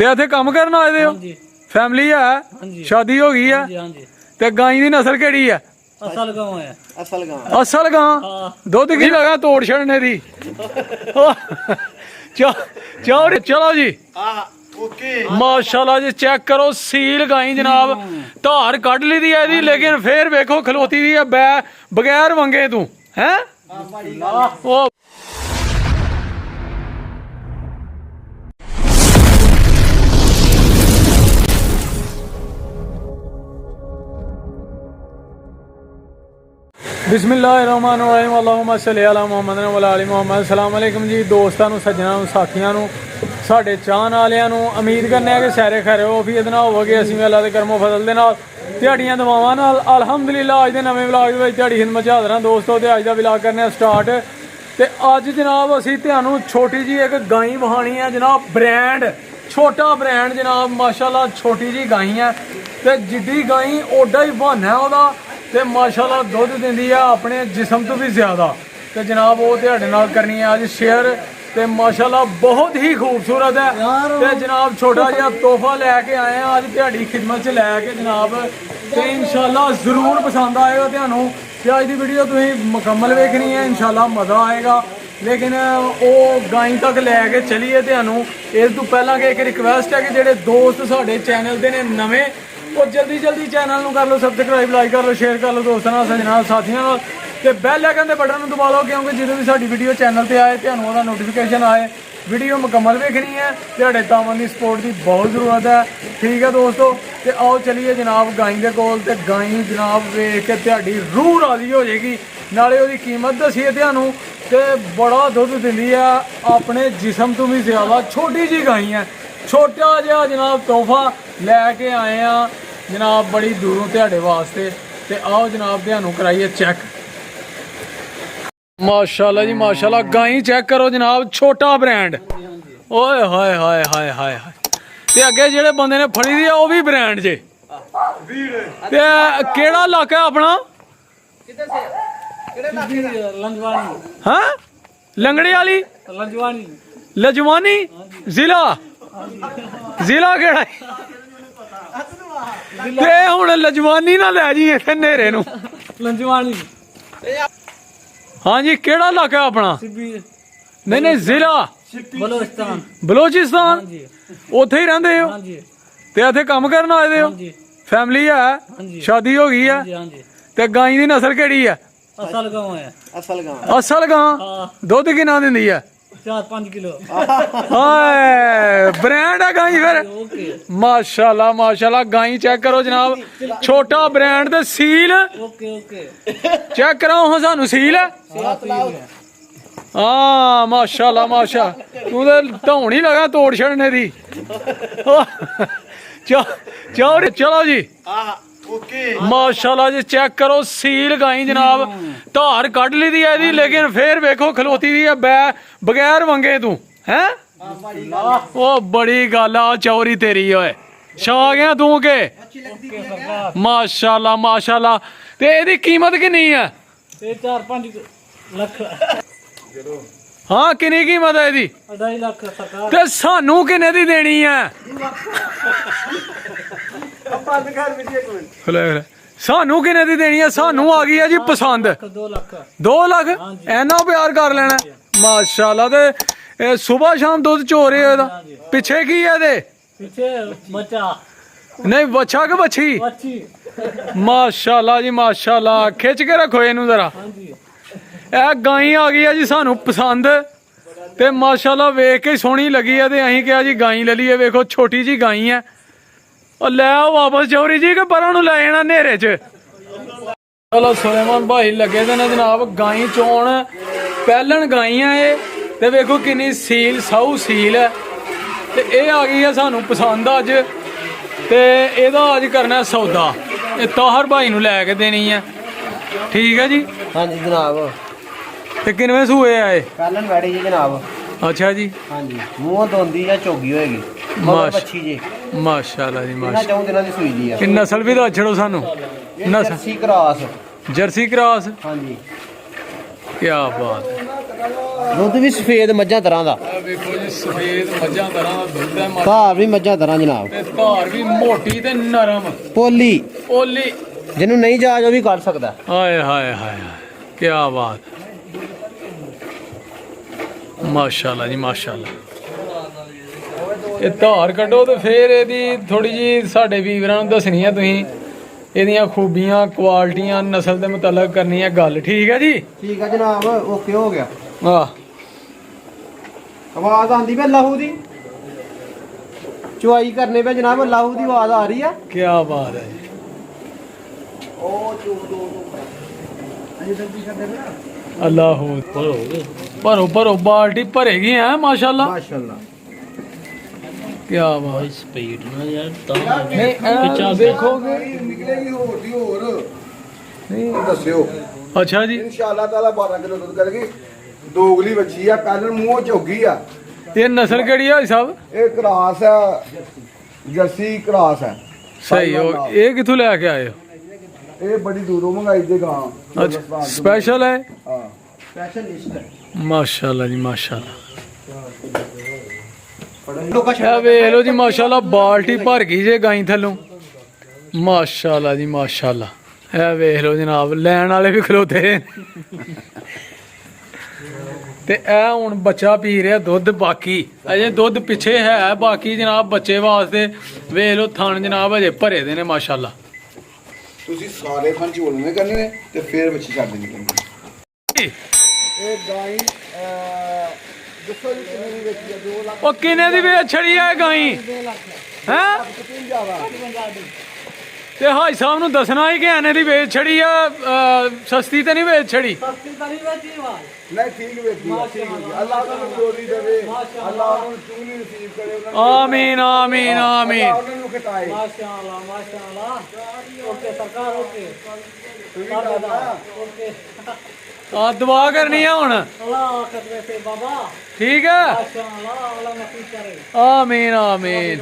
ਤੇ ਇੱਥੇ ਕੰਮ ਕਰਨ ਆਏ ਦੇ ਹੋ? ਫੈਮਿਲੀ ਹੈ? ਸ਼ਾਦੀ ਹੋ ਗਈ ਹੈ? ਤੇ ਗਾਂ ਦੀ ਨਸਲ ਕਿਹੜੀ ਹੈ? ਅਸਲ ਗਾਂ ਹੈ। ਅਸਲ ਗਾਂ। ਦੁੱਧ ਕੀ ਲਗਾ ਤੋੜ ਛੜਨੇ ਦੀ। ਚਲੋ ਜੀ माशाल्लाह जी चेक करो सील गाई जनाब धार कढ़ ली दी है लेकिन फिर वेखो खलोती दी है बगैर वंगे तू है बिस्मिल्लाहिर्रहमानिर्रहीम अल्लाहुम्मा सल्ली अला मुहम्मद व अला आलि मुहम्मद। अस्सलाम वालेकुम जी दोस्तों सज्जनों साथियों साढ़े चाहन वालियां उम्मीद करने कि सैरे खैरे वफीयत नाल होवोगे। असीं भी अल्लाह दे करमो फजल दे नाल दिहाड़ियां दुआवां नाल अल्हम्दुलिल्लाह अज दे नवें व्लॉग दे विच दिहाड़ी खिदमत च हाज़र हां दोस्तों। ते अज दा व्लॉग करने स्टार्ट ते अज जनाब असीं तुहानूं छोटी जी एक गाई वहानी है जनाब ब्रांड छोटा ब्रांड जनाब माशाल्लाह छोटी जी गाई है ते जिड्डी गाई ओडा ही बहाना है ओहदा ते माशाल्लाह दुध दिंदी है अपने जिस्म तो भी ज़्यादा। तो जनाब वो तुहाडे नाल करनी है अज शेयर ते माशाल्लाह बहुत ही खूबसूरत है। ते जनाब छोटा जिहा तोहफा लैके आए हैं अज तुहाडी खिदमत च लैके जनाब ते इंशाल्लाह ज़रूर पसंद आएगा तुहानूं। ते अज दी वीडियो तुसीं मुकम्मल वेखनी है इंशाल्लाह मज़ा आएगा। लेकिन वो गाई तक लैके चलीए तुहानूं इस तो पहला कि एक रिक्वेस्ट है कि जिहड़े दोस्त साडे चैनल दे ने नवें और जल्दी जल्दी चैनल कर लो सबसक्राइब लाइक कर लो शेयर कर लो दोस्तों सजना साथियों ते बैल आइकन के बटन दबा लो क्योंकि जो भी साडी वीडियो चैनल पर आए तुहानूं ओहदा नोटिफिकेशन आए। वीडियो मुकम्मल वेखनी है तुहाडे तावन की सपोर्ट की बहुत ज़रूरत है ठीक है दोस्तों। तो आओ चलिए जनाब गाई के कोल ते गाई जनाब वेख के तुहाडी रूह राजी हो जाएगी नाले ओहदी कीमत दसीए तुहानूं ते बड़ा दुध दिंदी है अपने जिस्म तो भी ज़्यादा छोटी जी गाई है छोटा जिहा जनाब तोहफा लैके आए हैं जनाब बड़ी दूरों तुहाडे वास्ते। ते आओ जनाब तुहानूं कराइए चेक माशाल्लाह जी माशाल्लाह गाई चेक करो जनाब छोटा ब्रांड ओए हाय हाय हाय हाय हाय ते अगे जेड़े बंदे ने फड़ी दी है वो भी ब्रांड जे ते केड़ा इलाका है अपना हाँ लंगड़ी वाली लजवानी जिला जिला केड़ा ते हुण लजवानी ना लै जी इत्थे नेरे नूं लंजवानी हाँ जी केड़ा इलाका है अपना नहीं नहीं जिला बलोचिस्तान उत्थे ही रहिंदे हो ते इत्थे काम करन आए दे हो? फैमिली है? शादी हो गई है? ते गाई दी नस्ल केड़ी है? असल गां। दुध किन्ना दिंदी है? 4-5 किलो। ब्रांड है गाई फिर माशाल्लाह माशाल्लाह गाई चेक करो जनाब छोटा ब्रांड ते सील चेक कराओ हाँ सानू सील है हाँ माशाल्लाह माशाल्लाह तू तो धौन ही लगा तोड़ छड़ने दी। चलो जी माशाल्लाह जी चेक करो सील गाई जनाब धार कढ़ ली दी है लेकिन फिर वेखो खलोती दी है बगैर वंगे तू है वो बड़ी गल आ चौरी तेरी होए छा गया तू के माशाल्लाह माशाल्लाह। ते एदी कीमत किन्नी है? 4-5 लाख। हाँ किन्नी कीमत है एदी? 2.5 लाख सरकार। ते सानू किन्ने दी देनी है? सानू किन्ने दी देनी है? सानू आ गई है जी पसंद 2 लाख इन्ना प्यार कर लेना माशाल्लाह। ते सुबह शाम दुध चो रहे हो पिछे की है दे? नहीं बच्चा के बच्ची माशाल्लाह जी माशाल्लाह खिच के रखो इनू जरा ए गाई आ गई है जी सानू पसंद ते माशाल्लाह वेख के सोहनी लगी है ते असीं कहा जी गाई ले लीए वेखो छोटी जी गाई है लै आओ वापस चौरी जी के पर लै जाना नेरे च। चलो सुलेमान भाई लगे दे ने जनाब गाई चोन पैलन गाई है ये ते वेखो किन्नी सील साऊ सील है ते ये आ गई है सानू पसंद अज ते एदा अज करना है सौदा ये ताहर भाई नू लैके देनी है ठीक है जी। हाँ जी जनाब ते किनवे सूए आए? पैलन बैठी जी जनाब। अच्छा जी हाँ जी मूंह धोंदी या चोगी होएगी बच्ची जी माशाल्लाह जी माशाल्लाह 4 दिनों दी सूई दी है। कि नस्ल भी तो छड़ो सानू नस्ल जर्सी क्रॉस। जर्सी क्रॉस हाँ जी क्या बात है दुध भी सफेद मज्झां तरह दा ਵੇਖੋ ਜੀ ਸਫੇਦ ਮੱਝਾਂ ਤਰ੍ਹਾਂ ਦਾ ਦੁੱਧ ਹੈ ਧਾਰ ਵੀ ਮੱਝਾਂ ਤਰ੍ਹਾਂ ਜਨਾਬ, ਤੇ ਧਾਰ ਵੀ ਮੋਟੀ ਤੇ ਨਰਮ ਪੋਲੀ ਓਲੀ। ਜਿਹਨੂੰ ਨਹੀਂ ਜਾਜ ਉਹ ਵੀ ਕਰ ਸਕਦਾ। ਹਾਏ ਹਾਏ ਹਾਏ ਕੀ ਬਾਤ, ਮਾਸ਼ਾਅੱਲਾ ਜੀ ਮਾਸ਼ਾਅੱਲਾ। ਇਹ ਧਾਰ ਕੱਢੋ ਤੇ ਫਿਰ ਇਹਦੀ ਥੋੜੀ ਜੀ ਸਾਡੇ ਵੀਰਾਂ ਨੂੰ ਦੱਸਣੀ ਹੈ ਤੁਸੀਂ, ਇਹਦੀਆਂ ਖੂਬੀਆਂ ਕੁਆਲਿਟੀਆਂ ਨਸਲ ਦੇ ਮੁਤਲਕ ਕਰਨੀ ਹੈ ਗੱਲ, ਠੀਕ ਹੈ ਜੀ? ਠੀਕ ਹੈ ਜਨਾਬ, ਓਕੇ ਹੋ ਗਿਆ। ਆਹ ਆਵਾਜ਼ ਆਂਦੀ ਪਈ ਲਹੂ ਦੀ, ਚੁਆਈ ਕਰਨੇ ਪਏ ਜਨਾਬ, ਲਹੂ ਦੀ ਆਵਾਜ਼ ਆ ਰਹੀ ਆ। ਕੀ ਬਾਤ ਹੈ ਜੀ। ਅੱਲਾਹੁ ਭਰੋ ਭਰੋ ਬਾਲਟੀ ਭਰੇਗੀ ਹੈ ਮਾਸ਼ਾਅੱਲਾ ਮਾਸ਼ਾਅੱਲਾ। ਕੀ ਬਾਤ। ਸਪੀਡ ਨਾਲ ਯਾਰ ਨਹੀਂ ਇਹ ਦੇਖੋਗੇ ਨਿਕਲੇਗੀ ਹੋਰ ਦੀ ਹੋਰ ਨਹੀਂ। ਦੱਸਿਓ ਅੱਛਾ ਜੀ, ਇਨਸ਼ਾਅੱਲਾ ਤਾਲਾ 12 ਕਿਲੋ ਦੁੱਧ ਕਰੇਗੀ। ਦੋਗਲੀ ਬੱਚੀ ਆ, ਕੱਲ ਮੂੰਹ ਝੋਗੀ ਆ। ਇਹ ਨਸਲ ਕਿਹੜੀ ਹੈ ਸਾਹਿਬ? ਇਹ ਕਰਾਸ ਆ, ਜਰਸੀ ਕਰਾਸ ਹੈ। ਸਹੀ ਹੋ, ਇਹ ਕਿੱਥੋਂ ਲੈ ਕੇ ਆਏ ਹੋ? ਇਹ ਬੜੀ ਦੂਰੋਂ ਮੰਗਾਈ ਦੇ ਗਾਂ। ਅੱਛਾ ਸਪੈਸ਼ਲ ਹੈ, ਹਾਂ ਸਪੈਸ਼ਲਿਸਟ ਹੈ। ਮਾਸ਼ਾਅੱਲਾ ਜੀ ਮਾਸ਼ਾਅੱਲਾ। ਲੋਕਾਂ ਇਹ ਵੇਖ ਲਓ ਜੀ ਮਾਸ਼ਾਅੱਲਾ, ਬਾਲਟੀ ਭਰ ਗਈ ਜੇ ਗਾਈ ਥੱਲੋਂ, ਮਾਸ਼ਾਅੱਲਾ ਜੀ ਮਾਸ਼ਾਅੱਲਾ। ਇਹ ਵੇਖ ਲਓ ਜਨਾਬ, ਲੈਣ ਵਾਲੇ ਵੀ ਖਲੋਤੇ ਨੇ। ਤੇ ਇਹ ਹੁਣ ਬੱਚਾ ਪੀ ਰਿਹਾ ਦੁੱਧ, ਬਾਕੀ ਅਜੇ ਦੁੱਧ ਪਿੱਛੇ ਹੈ ਬਾਕੀ ਜਨਾਬ ਬੱਚੇ ਵਾਸਤੇ। ਵੇਖ ਲਓ ਥਣ ਜਨਾਬ ਅਜੇ ਭਰੇ ਦੇ ਨੇ ਮਾਸ਼ਾਅੱਲਾ। ਤੁਸੀਂ ਸਾਰੇ ਖਾਂ ਝੋਲਣੇ ਕਰਨੇ ਨੇ ਤੇ ਫੇਰ ਬੱਚੀ ਛੱਡ ਦੇਣੀ ਪੈਂਦੀ। ਇਹ ਗਾਈ ਦੱਸੋ ਜੀ ਕਿੰਨੀ ਦੀ ਵੇਚੀ ਆ? 2 ਲੱਖ ਉਹ ਕਿੰਨੇ ਦੀ ਵੇਚ ਛੜੀ ਆ ਇਹ ਗਾਈ ਹੈ? 50 ਦਾ। ਤੇ ਹਾਈ ਸਾਹਿਬ ਨੂੰ ਦੱਸਣਾ ਹੀ ਕਿ ਐਨੇ ਦੀ ਵੇਚ ਛੜੀ ਆ, ਸਸਤੀ ਤੇ ਨਹੀਂ ਵੇਚ ਛੜੀ। ਸਸਤੀ ਤਰੀ ਵਿੱਚ ਹੀ ਵਾ ਨਹੀਂ ਠੀਕ ਵੇਚੀ ਆ, ਠੀਕ ਵੇਚੀ। ਅੱਲਾਹ ਉਹਨਾਂ ਨੂੰ ਦੋਰੀ ਦੇਵੇ, ਅੱਲਾਹ ਉਹਨਾਂ ਨੂੰ ਚੁੰਨੀ ਨਸੀਬ ਕਰੇ, ਉਹਨਾਂ ਨੂੰ ਆਮੀਨ ਆਮੀਨ ਆਮੀਨ। ਅੱਲਾਹ ਉਹਨਾਂ ਨੂੰ ਖਿਤਾਏ। ਮਾਸ਼ਾਅੱਲਾ ਮਾਸ਼ਾਅੱਲਾ। ਓਕੇ ਸਰਕਾਰ, ਓਕੇ ਤੁਸੀਂ ਕਰਨਾ ਓਕੇ। ਆ ਦੁਆ ਕਰਨੀ ਆ ਹੁਣ, ਅੱਲਾਹ ਕਦਰੇ ਸੇ ਬਾਬਾ। ਠੀਕ ਹੈ? ਮਾਸ਼ਾਅੱਲਾ, ਅੱਲਾਹ ਨਸੀਬ ਕਰੇ। ਆਮੀਨ ਆਮੀਨ।